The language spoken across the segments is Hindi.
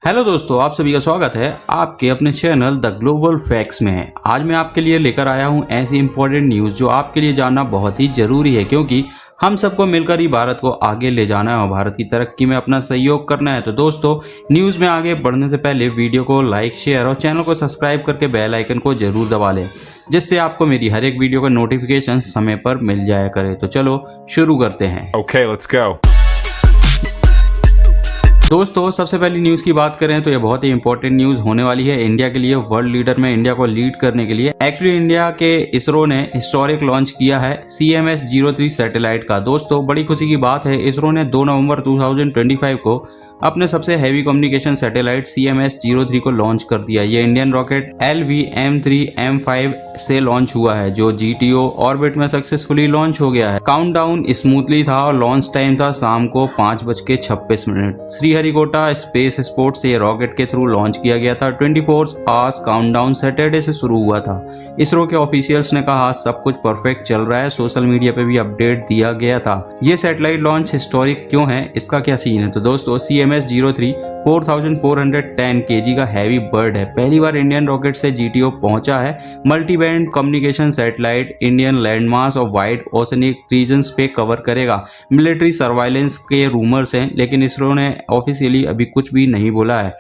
हेलो दोस्तों, आप सभी का स्वागत है आपके अपने चैनल द ग्लोबल फैक्ट्स में। आज मैं आपके लिए लेकर आया हूं ऐसी इंपॉर्टेंट न्यूज़ जो आपके लिए जानना बहुत ही जरूरी है, क्योंकि हम सबको मिलकर ही भारत को आगे ले जाना है और भारत की तरक्की में अपना सहयोग करना है। तो दोस्तों, न्यूज़ में आगे बढ़ने से पहले वीडियो को लाइक, शेयर और चैनल को सब्सक्राइब करके बेल आइकन को जरूर दबा लें, जिससे आपको मेरी हर एक वीडियो का नोटिफिकेशन समय पर मिल जाया करे। तो चलो शुरू करते हैं। Okay, let's go. दोस्तों, सबसे पहली न्यूज़ की बात करें तो ये बहुत ही इंपॉर्टेंट न्यूज़ होने वाली है इंडिया के लिए। वर्ल्ड लीडर में इंडिया को लीड करने के लिए एक्चुअली इंडिया के इसरो ने हिस्टोरिक लॉन्च किया है CMS-03 सैटेलाइट का। दोस्तों, बड़ी खुशी की बात है, इसरो ने 2 नवंबर 2025 को अपने सबसे हैवी कम्युनिकेशन सैटेलाइट CMS-03 को लॉन्च कर दिया। ये इंडियन रॉकेट LVM-3M5 से लॉन्च हुआ है, जो GTO ऑर्बिट में सक्सेसफुली लॉन्च हो गया है। काउंटडाउन स्मूथली था और लॉन्च टाइम था शाम को 5:26। श्रीहरिकोटा स्पेस स्पोर्ट से रॉकेट के थ्रू लॉन्च किया गया था। 24 आवर्स काउंटडाउन सैटरडे से शुरू हुआ था। इसरो के ऑफिशियल्स ने कहा सब कुछ परफेक्ट चल रहा है, सोशल मीडिया पे भी अपडेट दिया गया था। ये सैटेलाइट लॉन्च हिस्टोरिक क्यों है, इसका क्या सीन है? तो दोस्तों, CMS-03 4410 kg का हैवी बर्ड है। पहली बार इंडियन रॉकेट से GTO पहुंचा है। Multi band communication satellite Indian landmass और वाइड ओशनिक रीजन्स पे कवर करेगा। मिलिट्री सर्वाइलेंस के रूमर्स हैं, लेकिन इसरो ने ऑफिशियली अभी कुछ भी नहीं बोला है।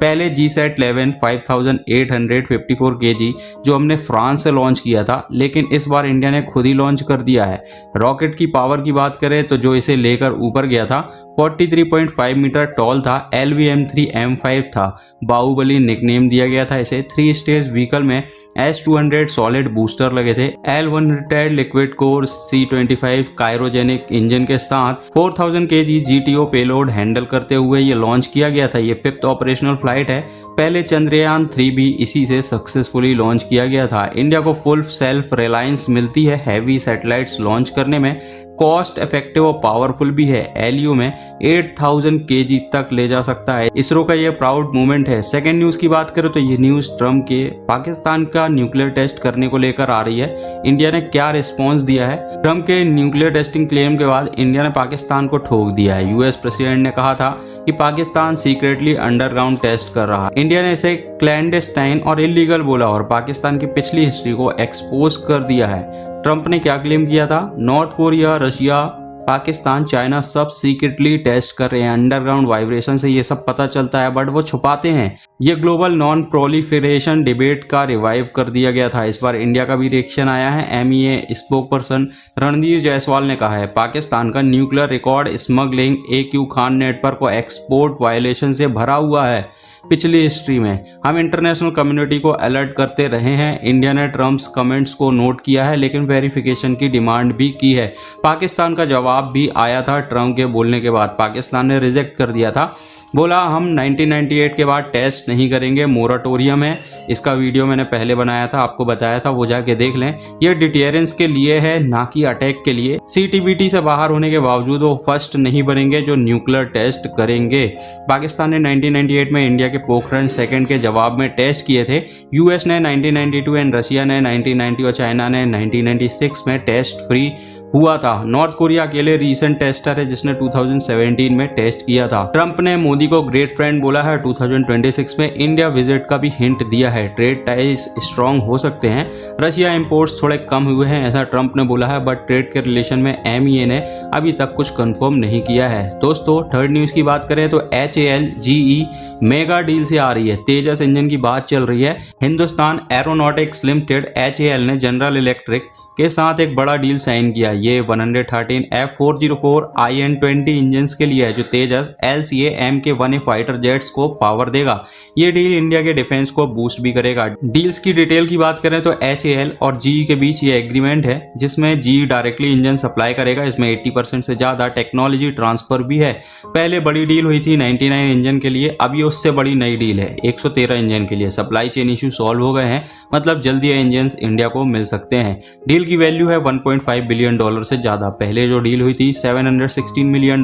पहले GSAT-11 5854 kg जो हमने फ्रांस से लॉन्च किया था, लेकिन इस बार इंडिया ने खुद ही लॉन्च कर दिया है। रॉकेट की पावर की बात करें तो जो इसे लेकर ऊपर गया था 43.5 मीटर टॉल था। LVM-3M5 था। बाहुबली निकनेम दिया गया था इसे। 3 स्टेज व्हीकल में S200 सॉलिड बूस्टर लगे थे। L100 liquid core C25 कायरोजेनिक engine के साथ 4000 kg GTO पेलोड हैंडल करते हुए ये लॉन्च किया गया था। ये 5th ऑपरेशनल फ्लाइट है। पहले चंद्रयान 3 भी इसी से सक्सेसफुली लॉन्च किया गया था। इंडिया को फुल सेल्फ रिलायंस मिलती है हैवी सैटेलाइट्स लॉन्च करने में। कॉस्ट इफेक्टिव और पावरफुल भी है। LU में 8000 kg तक ले जा सकता है। इसरो का ये प्राउड मोमेंट है। सेकेंड न्यूज की बात करें तो ये न्यूज ट्रम्प के पाकिस्तान का न्यूक्लियर टेस्ट करने को लेकर आ रही है। इंडिया ने क्या रिस्पॉन्स दिया है? ट्रम्प के न्यूक्लियर टेस्टिंग क्लेम के बाद इंडिया ने पाकिस्तान को ठोक दिया है। US प्रेसिडेंट ने कहा था कि पाकिस्तान सीक्रेटली अंडरग्राउंड टेस्ट कर रहा है। इंडिया ने इसे क्लैंडस्टाइन और इलीगल बोला और पाकिस्तान की पिछली हिस्ट्री को एक्सपोज कर दिया है। ट्रंप ने क्या क्लेम किया था? North Korea, Russia, Pakistan, China सब सीक्रेटली टेस्ट कर रहे हैं। अंडरग्राउंड वाइब्रेशन से ये सब पता चलता है, बट वो छुपाते हैं। ये ग्लोबल नॉन प्रोलिफरेशन डिबेट का रिवाइव कर दिया गया था। इस बार इंडिया का भी रिएक्शन आया है। MEA spoke person Randhir Jaiswal ने कहा है पाकिस्तान का nuclear record smuggling AQ Khan network और एक्सपोर्ट वायलेशन से भरा हुआ है। पिछली हिस्ट्री में हम इंटरनेशनल कम्युनिटी को अलर्ट करते रहे हैं। इंडिया ने ट्रम्प्स कमेंट्स को नोट किया है, लेकिन वेरिफिकेशन की डिमांड भी की है। पाकिस्तान का जवाब भी आया था ट्रम्प के बोलने के बाद। पाकिस्तान ने रिजेक्ट कर दिया था, बोला हम 1998 के बाद टेस्ट नहीं करेंगे, मोराटोरियम है। इसका वीडियो मैंने पहले बनाया था, आपको बताया था, वो जाके देख लें। ये डिटेरेंस के लिए है, ना कि अटैक के लिए। CTBT से बाहर होने के बावजूद वो फर्स्ट नहीं बनेंगे जो न्यूक्लियर टेस्ट करेंगे। पाकिस्तान ने 1998 में इंडिया के पोखरण सेकंड के जवाब में टेस्ट किए थे। US ने 1992 एंड रशिया ने 1990 और चाइना ने 1996 में टेस्ट फ्री हुआ था। नॉर्थ कोरिया अकेले रीसेंट टेस्टर है जिसने 2017 में टेस्ट किया था। ट्रंप ने मोदी को ग्रेट फ्रेंड बोला है। 2026 में इंडिया विजिट का भी हिंट दिया है। ट्रेड टाइज स्ट्रांग हो सकते हैं। रशिया इंपोर्ट्स थोड़े कम हुए हैं, ऐसा ट्रंप ने बोला है, बट ट्रेड के रिलेशन में MEA ने अभी तक कुछ कंफर्म नहीं किया है। दोस्तों, थर्ड न्यूज की बात करें तो HAL GE मेगा डील से आ रही है। तेजस इंजन की बात चल रही है। हिंदुस्तान एरोनॉटिक्स लिमिटेड HAL ने जनरल इलेक्ट्रिक के साथ एक बड़ा डील साइन किया। ये 113 F404 IN-20 इंजन के लिए है, जो तेजस LCA-MK-1A फाइटर जेट्स को पावर देगा। ये डील इंडिया के डिफेंस को बूस्ट भी करेगा। डील्स की डिटेल की बात करें तो HAL और GE के बीच ये एग्रीमेंट है, जिसमें GE डायरेक्टली इंजन सप्लाई करेगा। इसमें 80% से ज्यादा टेक्नोलॉजी ट्रांसफर भी है। पहले बड़ी डील हुई थी 99 इंजन के लिए, अब ये उससे बड़ी नई डील है 113 इंजन के लिए। सप्लाई चेन इशू सॉल्व हो गए हैं, मतलब जल्दी ये इंजन इंडिया को मिल सकते हैं। डील की वैल्यू है $1.5 बिलियन से ज्यादा। पहले जो डील हुई थी $716 मिलियन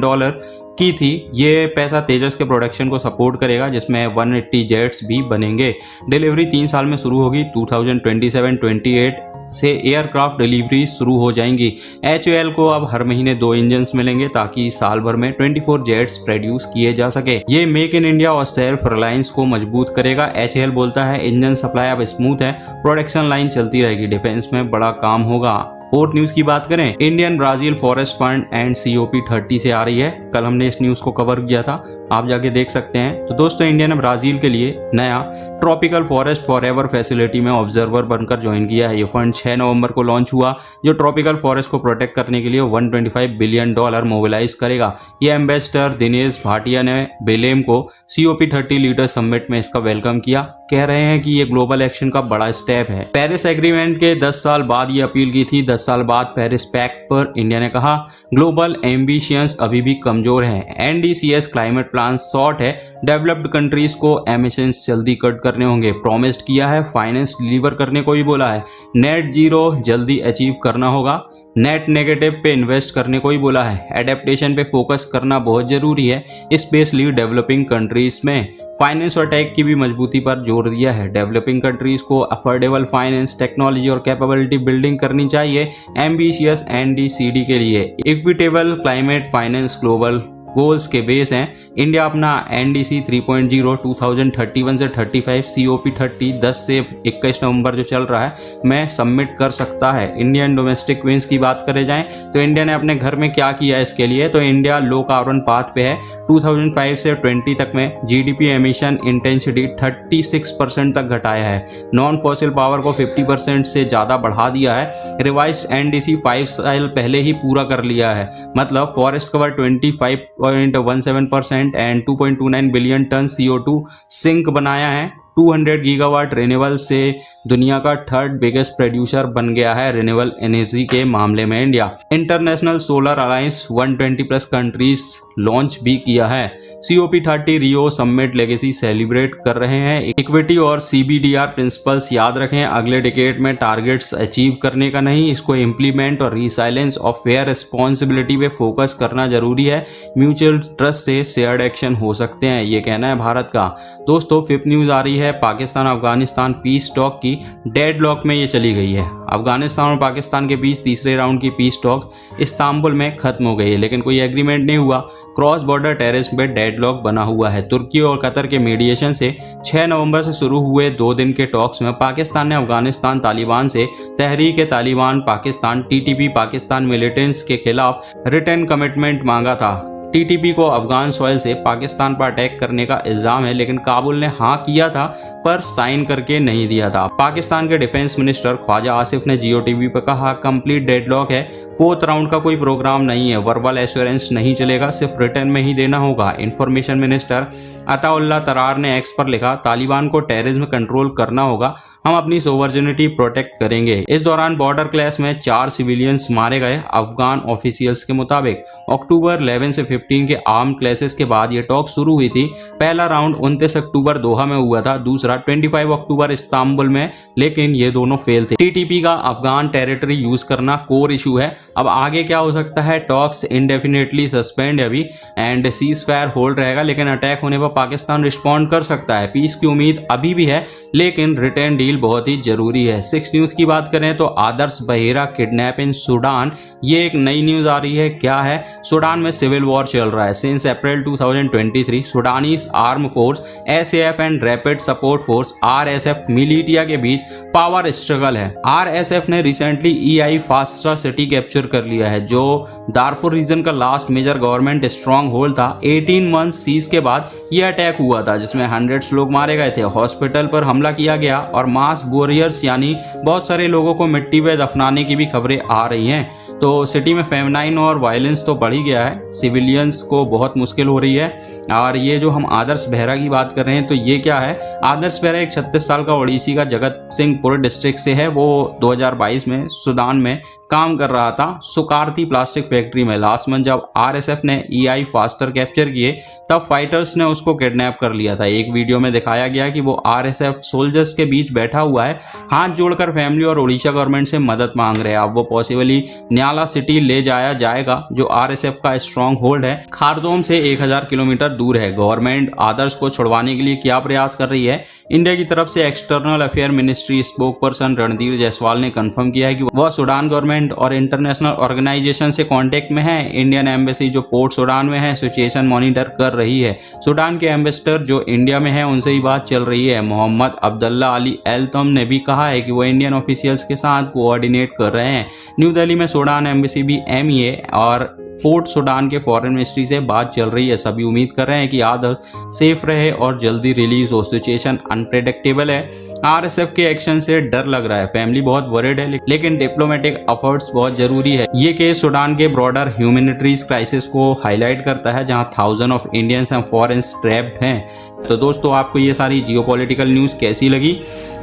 की थी। ये पैसा तेजस के प्रोडक्शन को सपोर्ट करेगा, जिसमें 180 जेट्स भी बनेंगे। डिलीवरी 3 साल में शुरू होगी, 2027-28 से एयरक्राफ्ट डिलीवरी शुरू हो जाएंगी। HAL को अब हर महीने 2 इंजन मिलेंगे ताकि साल भर में 24 जेट्स प्रोड्यूस किए जा सके। ये मेक इन इंडिया और सेल्फ रिलायंस को मजबूत करेगा। HAL बोलता है इंजन सप्लाई अब स्मूथ है, प्रोडक्शन लाइन चलती रहेगी, डिफेंस में बड़ा काम होगा। फोर्थ न्यूज की बात करें, Indian Brazil forest fund and COP30 से आ रही है। कल हमने इस न्यूज को कवर किया था, आप जाके देख सकते हैं। तो दोस्तों इंडिया ने ब्राजील के लिए नया ट्रॉपिकल फॉरेस्ट फॉरएवर फैसिलिटी में ऑब्जर्वर बनकर ज्वाइन किया है। ये फंड 6 नवंबर को लॉन्च हुआ, जो ट्रॉपिकल फॉरेस्ट को प्रोटेक्ट करने के लिए $125 बिलियन मोबिलाइज करेगा। ये एम्बेसडर दिनेश भाटिया ने बेलेम को COP30 लीडर समिट में इसका वेलकम किया। कह रहे हैं कि ये ग्लोबल एक्शन का बड़ा स्टेप है। पेरिस एग्रीमेंट के 10 साल बाद ये अपील की थी। 10 साल बाद पेरिस पैक्ट पर इंडिया ने कहा ग्लोबल एम्बिशंस अभी भी कमजोर है। NDCS क्लाइमेट प्लान शॉर्ट है, डेवलप्ड कंट्रीज को एमिशंस जल्दी कट करने होंगे। प्रॉमिस्ड किया है, फाइनेंस डिलीवर करने को भी बोला है। नेट जीरो जल्दी अचीव करना होगा, नेट नेगेटिव पे इन्वेस्ट करने को ही बोला है। एडेप्टेशन पे फोकस करना बहुत जरूरी है, स्पेशली डेवलपिंग कंट्रीज में। फाइनेंस और टेक की भी मजबूती पर जोर दिया है। डेवलपिंग कंट्रीज को अफोर्डेबल फाइनेंस, टेक्नोलॉजी और कैपेबिलिटी बिल्डिंग करनी चाहिए। एम्बिशियस NDCD के लिए equitable climate finance global goals के बेस हैं। इंडिया अपना NDC 3.0 2031 से 35 COP30 10 से 21 नवंबर जो चल रहा है में सबमिट कर सकता है। इंडियन डोमेस्टिक विंस की बात करे जाएं तो इंडिया ने अपने घर में क्या किया इसके लिए, तो इंडिया लो कार्बन पाथ पे है। 2005 से 20 तक में GDP एमिशन इंटेंसिटी 36% तक घटाया है। नॉन फॉसिल पावर को 50% से ज़्यादा बढ़ा दिया है। रिवाइज्ड NDC 5 साल पहले ही पूरा कर लिया है, मतलब forest cover 25.17% and 2.29 billion ton CO2 sink बनाया है। 200 गीगावाट रिन्यूएबल से दुनिया का 3rd बिगेस्ट प्रोड्यूसर बन गया है रिन्यूएबल एनर्जी के मामले में India. International solar alliance 120 plus countries launch भी किया है। COP30 Rio summit legacy celebrate कर रहे हैं। इक्विटी और CBDR प्रिंसिपल्स याद रखें, अगले डिकेड में टारगेट्स अचीव करने का नहीं, इसको इम्प्लीमेंट और रिसाइलेंस ऑफ फेयर रिस्पॉन्सिबिलिटी पे फोकस करना जरूरी है। म्यूचुअल ट्रस्ट से शेयर्ड एक्शन हो सकते हैं, ये कहना है भारत का। दोस्तों 5th न्यूज आ रही है, पाकिस्तान अफगानिस्तान पीस टॉक की डेडलॉक में ये चली गई है। अफगानिस्तान और पाकिस्तान के बीच तीसरे राउंड की पीस टॉक्स इस्तांबुल में खत्म हो गई है, लेकिन कोई एग्रीमेंट नहीं हुआ। क्रॉस बॉर्डर टेररिज्म पे डेडलॉक बना हुआ है। तुर्की और कतर के मीडिएशन से 6 नवंबर से शुरू हुए 2 दिन के टॉक्स में पाकिस्तान ने अफगानिस्तान तालिबान से तहरीक तालिबान पाकिस्तान TTP पाकिस्तान मिलिटेंट्स के खिलाफ रिटर्न कमिटमेंट मांगा था। TTP को अफगान सॉइल से पाकिस्तान पर अटैक करने का इल्जाम है, लेकिन काबुल ने हाँ किया था पर साइन करके नहीं दिया था। पाकिस्तान के डिफेंस मिनिस्टर ख्वाजा आसिफ ने GOTV पर कहा कंप्लीट डेडलॉक है, 4th राउंड का कोई प्रोग्राम नहीं है, वर्बल एश्योरेंस नहीं चलेगा, सिर्फ रिटर्न में ही देना होगा। इंफॉर्मेशन मिनिस्टर अताउल्लाह तरार ने एक्स पर लिखा तालिबान को टेररिज्म कंट्रोल करना होगा, हम अपनी सोवर्जिनिटी प्रोटेक्ट करेंगे। इस दौरान बॉर्डर क्लैश में 4 सिविलियंस मारे गए अफगान ऑफिशियल्स के मुताबिक। अक्टूबर 11 से 15 के आर्म क्लैशेस के बाद ये टॉक शुरू हुई थी। पहला राउंड 29 अक्टूबर दोहा में हुआ था, दूसरा 25 अक्टूबर इस्तांबुल में, लेकिन ये दोनों फेल थे। TTP का अफगान टेरिटरी यूज करना कोर इशू है। अब आगे क्या हो सकता है, टॉक्स इंडेफिनेटली सस्पेंड अभी एंड सीज फायर होल्ड रहेगा, लेकिन अटैक होने पर पाकिस्तान रिस्पॉन्ड कर सकता है। पीस की उम्मीद अभी भी है, लेकिन रिटर्न डील बहुत ही जरूरी है। 6 न्यूज की बात करें तो आदर्श बहेरा किडनैप इन सूडान, ये एक नई न्यूज आ रही है। क्या है, सूडान में सिविल वॉर चल रहा है। Since April 2023 Sudanese arm force SAF and rapid support force RSF militia के बीच पावर स्ट्रगल है। RSF ने recently EI Fasher city capture कर लिया है, जो दारफुर रीजन का last major government stronghold था। 18 मंथ सीज के बाद यह अटैक हुआ था, जिसमें 100 लोग मारे गए थे। हॉस्पिटल पर हमला किया गया और मास बोरियर्स यानी बहुत सारे लोगों को मिट्टी में दफनाने की भी खबरें आ रही हैं। तो सिटी में फेमिनाइन और वायलेंस तो बढ़ ही गया है, सिविलियंस को बहुत मुश्किल हो रही है। और ये जो हम आदर्श बेहरा की बात कर रहे हैं तो ये क्या है, आदर्श बेहरा एक 36 साल का ओडिसी का जगत सिंहपुर डिस्ट्रिक्ट से है। वो 2022 में सूडान में काम कर रहा था सुकारती प्लास्टिक फैक्ट्री में। लास्ट मंथ जब RSF ने EI फास्टर कैप्चर किए तब फाइटर्स ने उसको किडनैप कर लिया था। एक वीडियो में दिखाया गया कि वो RSF सोल्जर्स के बीच बैठा हुआ है, हाथ जोड़कर फैमिली और ओडिशा गवर्नमेंट से मदद मांग रहे हैं। अब वो पॉसिबली न्याला सिटी ले जाया जाएगा, जो RSF का स्ट्रॉन्ग होल्ड है, खारदोम से 1000 किलोमीटर दूर है। गवर्नमेंट आदर्श को छुड़वाने के लिए क्या प्रयास कर रही है, इंडिया की तरफ से external affair ministry spoke person Randhir Jaiswal ने कंफर्म किया है कि वह सूडान गवर्नमेंट और इंटरनेशनल ऑर्गेनाइजेशन से कांटेक्ट में है। इंडियन एम्बेसी जो पोर्ट सूडान में है सिचुएशन मॉनिटर कर रही है। सूडान के एम्बेसडर जो इंडिया में है उनसे ही बात चल रही है। मोहम्मद अब्दुल्ला अली एल तम ने भी कहा है कि वो इंडियन ऑफिशियल्स के साथ कोऑर्डिनेट कर रहे हैं। न्यू दिल्ली में सूडान एम्बेसी भी MEA और पोर्ट सूडान के फॉरेन मिनिस्ट्री से बात चल रही है। सभी उम्मीद कर रहे हैं कि आदर्श सेफ रहे और जल्दी रिलीज हो। सिचुएशन अनप्रेडिक्टेबल है। RSF के एक्शन से डर लग रहा है। फैमिली बहुत वरिड है लेकिन डिप्लोमेटिक एफर्ट्स बहुत जरूरी है। ये केस सूडान के ब्रॉडर ह्यूमैनिटेरियन क्राइसिस को हाईलाइट करता है जहां thousand of Indians and foreigners trapped हैं। तो दोस्तों आपको ये सारी जियोपॉलिटिकल न्यूज़ कैसी लगी?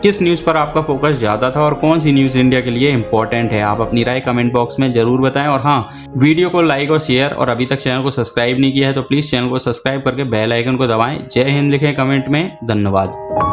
किस न्यूज़ पर आपका फोकस ज़्यादा था और कौन सी न्यूज़ इंडिया के लिए इंपॉर्टेंट है? आप अपनी राय कमेंट बॉक्स में जरूर बताएं। और हाँ, वीडियो को लाइक और शेयर और अभी तक चैनल को सब्सक्राइब नहीं किया है तो प्लीज़ चैनल को सब्सक्राइब करके बेल आइकन को दबाएं। जय हिंद लिखें कमेंट में। धन्यवाद।